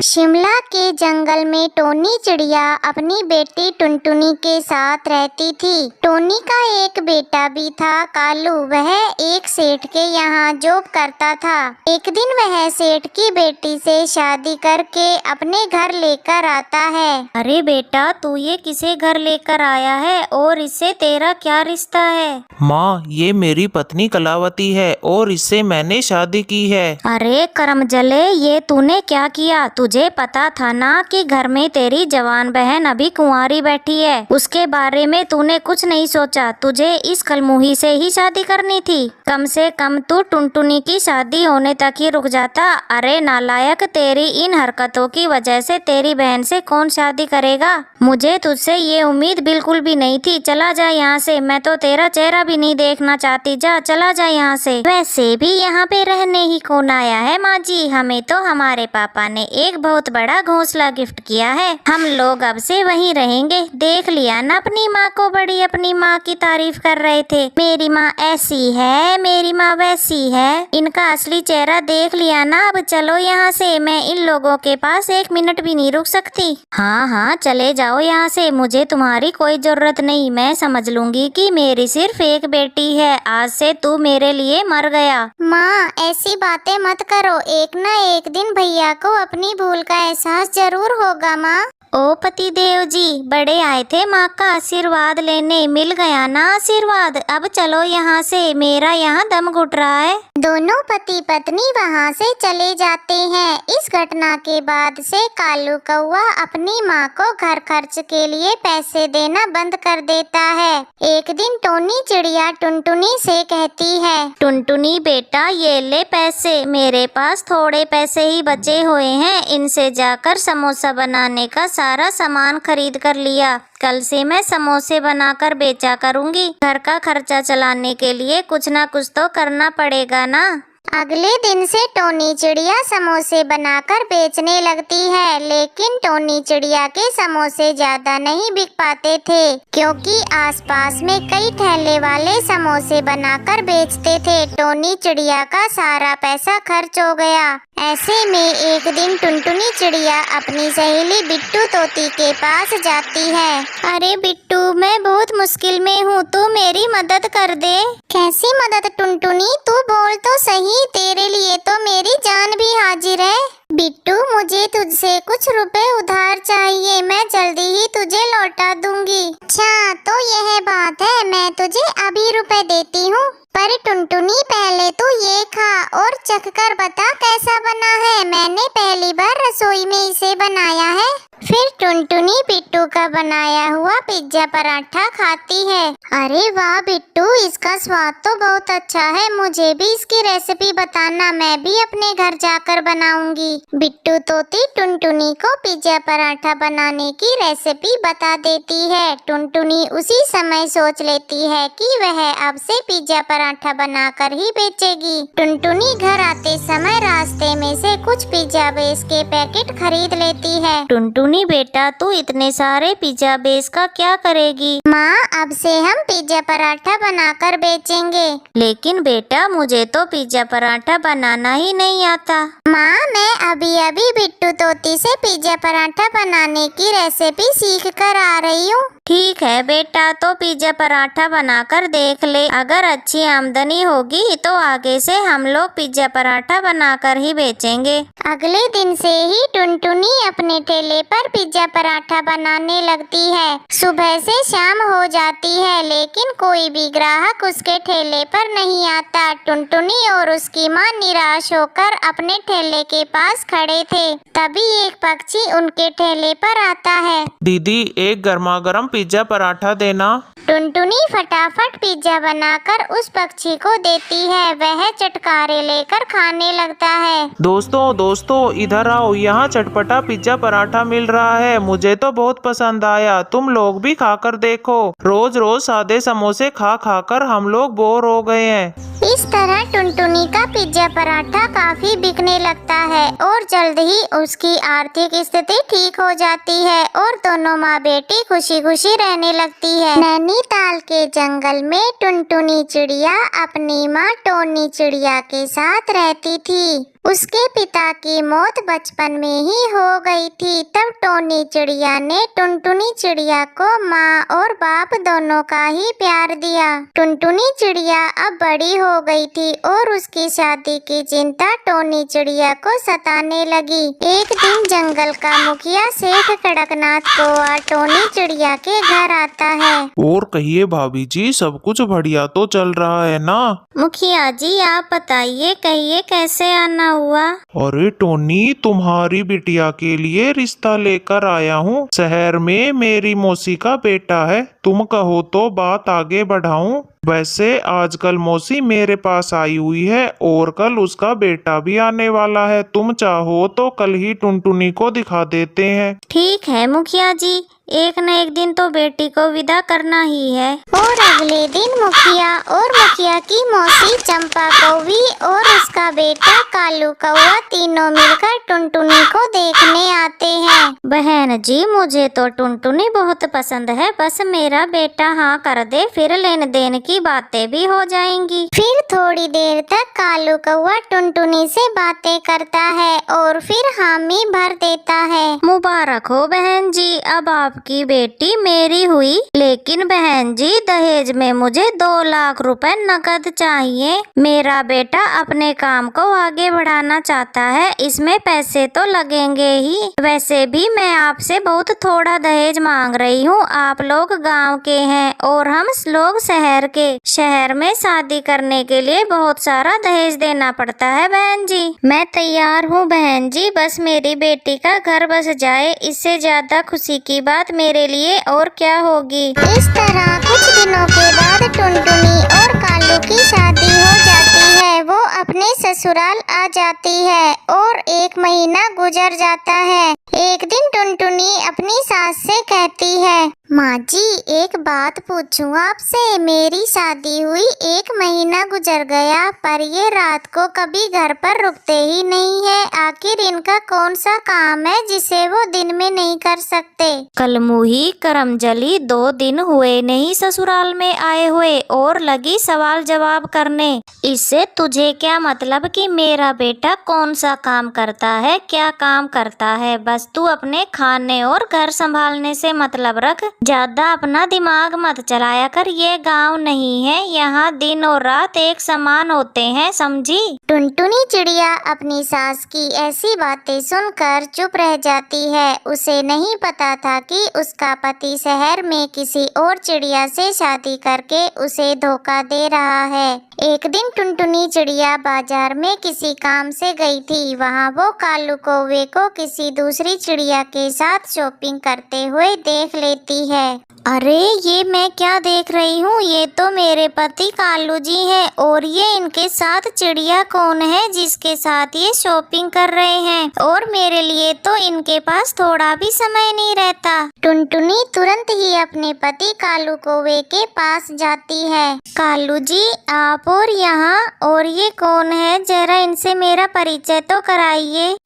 शिमला के जंगल में टोनी चिड़िया अपनी बेटी टुनटुनी के साथ रहती थी। टोनी का एक बेटा भी था, कालू। वह एक सेठ के यहाँ जॉब करता था। एक दिन वह सेठ की बेटी से शादी करके अपने घर लेकर आता है। अरे बेटा, तू ये किसे घर लेकर आया है और इससे तेरा क्या रिश्ता है? माँ, ये मेरी पत्नी कलावती है और इससे मैंने शादी की है। अरे करमजले, ये तूने क्या किया? तुझे पता था ना कि घर में तेरी जवान बहन अभी कुंवारी बैठी है। उसके बारे में तूने कुछ नहीं सोचा। तुझे इस खलमुही से ही शादी करनी थी। कम से कम तू टुनटुनी की शादी होने तक ही रुक जाता। अरे नालायक, तेरी इन हरकतों की वजह से तेरी बहन से कौन शादी करेगा? मुझे तुझसे ये उम्मीद बिल्कुल भी नहीं थी। चला जा यहाँ से, मैं तो तेरा चेहरा भी नहीं देखना चाहती। जा, चला जा यहाँ से। वैसे भी यहाँ पे रहने ही कौन आया है माँ जी? हमें तो हमारे पापा ने एक बहुत बड़ा घोंसला गिफ्ट किया है। हम लोग अब से वहीं रहेंगे। देख लिया ना अपनी माँ को? बड़ी अपनी माँ की तारीफ कर रहे थे। मेरी माँ ऐसी है, मेरी माँ वैसी है। इनका असली चेहरा देख लिया ना? अब चलो यहाँ से। मैं इन लोगों के पास एक मिनट भी नहीं रुक सकती। हाँ हाँ, चले जाओ यहाँ से। मुझे तुम्हारी कोई जरूरत नहीं। मैं समझ लूंगी कि मेरी सिर्फ एक बेटी है। आज से तू मेरे लिए मर गया। माँ, ऐसी बातें मत करो। एक न एक दिन भैया को अपनी भूल का एहसास जरूर होगा माँ। ओ पति देव जी, बड़े आए थे माँ का आशीर्वाद लेने। मिल गया ना आशीर्वाद? अब चलो यहाँ से, मेरा यहाँ दम घुट रहा है। दोनों पति पत्नी वहाँ से चले जाते हैं। इस घटना के बाद से कालू कौवा अपनी माँ को घर खर्च के लिए पैसे देना बंद कर देता है। एक दिन टोनी चिड़िया टुनटुनी से कहती है, टुनटुनी बेटा, ये ले पैसे। मेरे पास थोड़े पैसे ही बचे हुए हैं। इनसे जाकर समोसा बनाने का सारा सामान खरीद कर लिया। कल से मैं समोसे बनाकर बेचा करूँगी। घर का खर्चा चलाने के लिए कुछ ना कुछ तो करना पड़ेगा ना। अगले दिन से टोनी चिड़िया समोसे बनाकर बेचने लगती है। लेकिन टोनी चिड़िया के समोसे ज्यादा नहीं बिक पाते थे, क्योंकि आसपास में कई ठेले वाले समोसे बनाकर बेचते थे। टोनी चिड़िया का सारा पैसा खर्च हो गया। ऐसे में एक दिन टुनटुनी चिड़िया अपनी सहेली बिट्टू तोती के पास जाती है। अरे बिट्टू, मैं बहुत मुश्किल में हूँ, तू मेरी मदद कर दे। कैसी मदद टुनटुनी? तू बोल तो सही। तेरे लिए तो मेरी जान भी हाजिर है। बिट्टू, मुझे तुझसे कुछ रुपए उधार चाहिए। मैं जल्दी ही तुझे लौटा दूंगी। अच्छा, तो यह बात है। मैं तुझे अभी रुपए देती हूँ। पर टुनटुनी, पहले तू ये खा और चख कर बता कैसा बना है। मैंने पहली बार रसोई में इसे बनाया है। फिर टुनटुनी बिट्टू का बनाया हुआ पिज्जा पराठा खाती है। अरे वाह बिट्टू, इसका स्वाद तो बहुत अच्छा है। मुझे भी इसकी रेसिपी बताना, मैं भी अपने घर जाकर बनाऊंगी। बिट्टू तोती टुनटुनी को पिज्जा पराठा बनाने की रेसिपी बता देती है। टुनटुनी उसी समय सोच लेती है कि वह अब से पिज्जा पराठा बनाकर ही बेचेगी। टुनटुनी घर आते समय रास्ते में से कुछ पिज्जा बेस के पैकेट खरीद लेती है। टुनटुनी बेटा, तू इतने सारे पिज्जा बेस का क्या करेगी? माँ, अब से हम पिज्जा पराठा बनाकर बेचेंगे। लेकिन बेटा, मुझे तो पिज्जा पराठा बनाना ही नहीं आता। माँ, मैं अभी अभी बिट्टू तोती से पिज्जा पराठा बनाने की रेसिपी सीख कर आ रही हूँ। ठीक है बेटा, तो पिज्जा पराठा बनाकर देख ले। अगर अच्छी आमदनी होगी तो आगे से हम लोग पिज्जा पराठा बनाकर ही बेचेंगे। अगले दिन से ही टुनटुनी अपने ठेले पर पिज्जा पराठा बनाने लगती है। सुबह से शाम हो जाती है, लेकिन कोई भी ग्राहक उसके ठेले पर नहीं आता। टुनटुनी और उसकी माँ निराश होकर अपने ठेले के पास खड़े थे। तभी एक पक्षी उनके ठेले पर आता है। दीदी, एक गर्मा गर्म पिज्जा पराठा देना। टुनटुनी फटाफट पिज्जा बनाकर उस पक्षी को देती है। वह चटकारे लेकर खाने लगता है। दोस्तों, इधर आओ। यहाँ चटपटा पिज्जा पराठा मिल रहा है। मुझे तो बहुत पसंद आया। तुम लोग भी खाकर देखो। रोज रोज सादे समोसे खा खाकर हम लोग बोर हो गए हैं। इस तरह टुनटुनी का पिज्जा पराठा काफी बिकने लगता है और जल्द ही उसकी आर्थिक स्थिति ठीक हो जाती है और दोनों माँ बेटी खुशी खुशी रहने लगती है। नैनीताल के जंगल में टुनटुनी चिड़िया अपनी माँ टोनी चिड़िया के साथ रहती थी। उसके पिता की मौत बचपन में ही हो गई थी। तब टोनी चिड़िया ने टुनटुनी चिड़िया को माँ और बाप दोनों का ही प्यार दिया। टुनटुनी चिड़िया अब बड़ी हो गई थी और उसकी शादी की चिंता टोनी चिड़िया को सताने लगी। एक दिन जंगल का मुखिया सेठ कड़कनाथ कौवा टोनी चिड़िया के घर आता है। और कहिए भाभी जी, सब कुछ बढ़िया तो चल रहा है ना? मुखिया जी आप बताइए, कहिए कैसे आना हुआ? अरे टोनी, तुम्हारी बिटिया के लिए रिश्ता लेकर आया हूँ। शहर में मेरी मौसी का बेटा है। तुम कहो तो बात आगे बढ़ाऊं। वैसे आजकल मौसी मेरे पास आई हुई है और कल उसका बेटा भी आने वाला है। तुम चाहो तो कल ही टुनटुनी को दिखा देते हैं। ठीक है मुखिया जी, एक न एक दिन तो बेटी को विदा करना ही है। और अगले दिन मुखिया की मौसी चंपा कौवी और उसका बेटा कालू कौवा तीनों मिलकर टुनटुनी को देखने आते हैं। बहन जी मुझे तो टुनटुनी बहुत पसंद है, बस मेरा बेटा हाँ कर दे, फिर लेन देन की बातें भी हो जाएंगी। फिर थोड़ी देर तक कालू कौवा टुनटुनी से बातें करता है और फिर हामी भर देता है। मुबारक हो बहन जी, अब आपकी बेटी मेरी हुई। लेकिन बहन जी दहेज में मुझे 2 लाख रुपए नकद चाहिए। मेरा बेटा अपने काम को आगे बढ़ाना चाहता है, इसमें पैसे तो लगेंगे ही। वैसे भी मैं आपसे बहुत थोड़ा दहेज मांग रही हूँ। आप लोग गांव के हैं और हम लोग शहर के। शहर में शादी करने के लिए बहुत सारा दहेज देना पड़ता है बहन जी। मैं तैयार हूँ बहन जी, बस मेरी बेटी का घर बस जाए, इससे ज्यादा खुशी की बात मेरे लिए और क्या होगी। इस तरह कुछ दिनों के बाद टुनटुनी और कालू की शादी हो जाती है। वो अपने ससुराल आ जाती है और 1 महीना गुजर जाता है। एक दिन टुनटुनी अपनी सास से कहती है, माँ जी एक बात पूछूं आपसे। मेरी शादी हुई 1 महीना गुजर गया, पर ये रात को कभी घर पर रुकते ही नहीं है। आखिर इनका कौन सा काम है जिसे वो दिन में नहीं कर सकते? कलमुही करमजली 2 दिन हुए नहीं ससुराल में आए हुए और लगी सवाल जवाब करने। इससे तुझे क्या मतलब कि मेरा बेटा कौन सा काम करता है, क्या काम करता है? बस तू अपने खाने और घर संभालने से मतलब रख, ज्यादा अपना दिमाग मत चलाया कर। ये गांव नहीं है, यहाँ दिन और रात एक समान होते हैं, समझी? टुनटुनी चिड़िया अपनी सास की ऐसी बातें सुनकर चुप रह जाती है। उसे नहीं पता था कि उसका पति शहर में किसी और चिड़िया से शादी करके उसे धोखा दे रहा है। एक दिन टुनटुनी चिड़िया बाजार में किसी काम से गई थी। वहाँ वो कालू कौवे को किसी दूसरी चिड़िया के साथ शॉपिंग करते हुए देख लेती है। अरे ये मैं क्या देख रही हूँ, ये तो मेरे पति कालू जी हैं और ये इनके साथ चिड़िया कौन है जिसके साथ ये शॉपिंग कर रहे हैं, और मेरे लिए तो इनके पास थोड़ा भी समय नहीं रहता। टुनटुनी तुरंत ही अपने पति कालू कौवे के पास जाती है। कालू जी आप और यहाँ, और ये कौन है, जरा इनसे मेरा परिचय तो कराइए।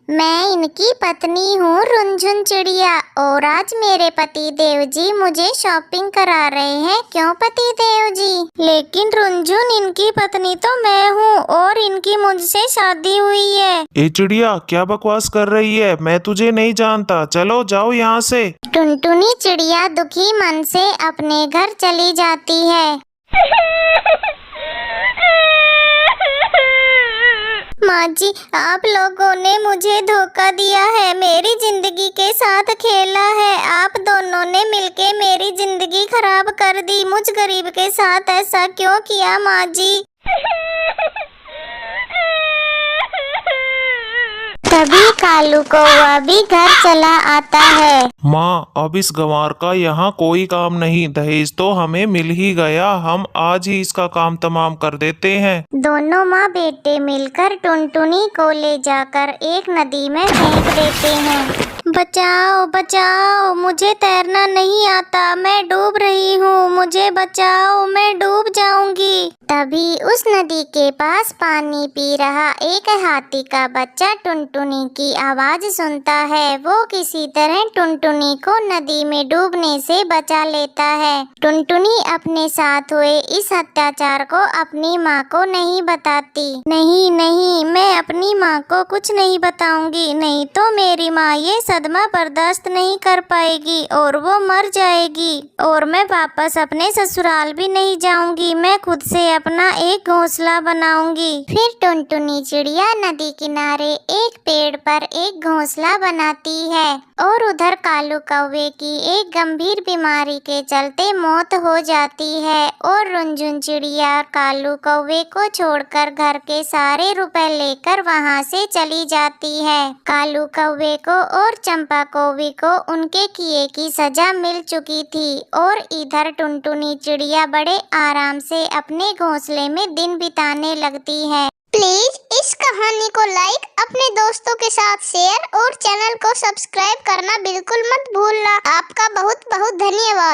मैं इनकी पत्नी हूँ रुनझुन चिड़िया, और आज मेरे पति देव जी मुझे शॉपिंग करा रहे हैं। क्यों पति देव जी? लेकिन रुनझुन इनकी पत्नी तो मैं हूँ और इनकी मुझसे शादी हुई है। ए चिड़िया, क्या बकवास कर रही है? मैं तुझे नहीं जानता, चलो जाओ यहाँ से। टुनटुनी चिड़िया दुखी मन से अपने घर चली जाती है। माँ जी आप लोगों ने मुझे धोखा दिया है, मेरी जिंदगी के साथ खेला है। आप दोनों ने मिलके मेरी जिंदगी खराब कर दी। मुझ गरीब के साथ ऐसा क्यों किया माँ जी? तभी कालू कौवा भी घर चला आता है। माँ, अब इस गंवार का यहाँ कोई काम नहीं। दहेज तो हमें मिल ही गया, हम आज ही इसका काम तमाम कर देते हैं। दोनों माँ बेटे मिलकर टुनटुनी को ले जाकर एक नदी में फेंक देते हैं। बचाओ बचाओ, मुझे तैरना नहीं आता, मैं डूब रही हूँ, मुझे बचाओ, मैं डूब जाऊंगी। तभी उस नदी के पास पानी पी रहा एक हाथी का बच्चा टुनटुनी की आवाज सुनता है। वो किसी तरह टुनटुनी को नदी में डूबने से बचा लेता है। टुनटुनी अपने साथ हुए इस अत्याचार को अपनी माँ को नहीं बताती। नहीं नहीं, मैं अपनी माँ को कुछ नहीं बताऊंगी, नहीं तो मेरी माँ ये सदमा बर्दाश्त नहीं कर पाएगी और वो मर जाएगी और मैं वापस अपने ससुराल भी नहीं जाऊंगी। मैं खुद से अपना एक घोंसला बनाऊंगी। फिर टुनटुनी चिड़िया नदी किनारे एक पेड़ पर एक घोंसला बनाती है और उधर कालू कौवे की एक गंभीर बीमारी के चलते मौत हो जाती है और रुनझुन चिड़िया कालू कौवे को छोड़कर घर के सारे रुपए लेकर वहां से चली जाती है। कालू कौवे को और चंपा कौवी को उनके किए की सजा मिल चुकी थी और इधर टुनटुनी चिड़िया बड़े आराम से अपने घोंसले में दिन बिताने लगती है। प्लीज इस कहानी को लाइक, अपने दोस्तों के साथ शेयर और चैनल को सब्सक्राइब करना बिल्कुल मत भूलना। आपका बहुत बहुत धन्यवाद।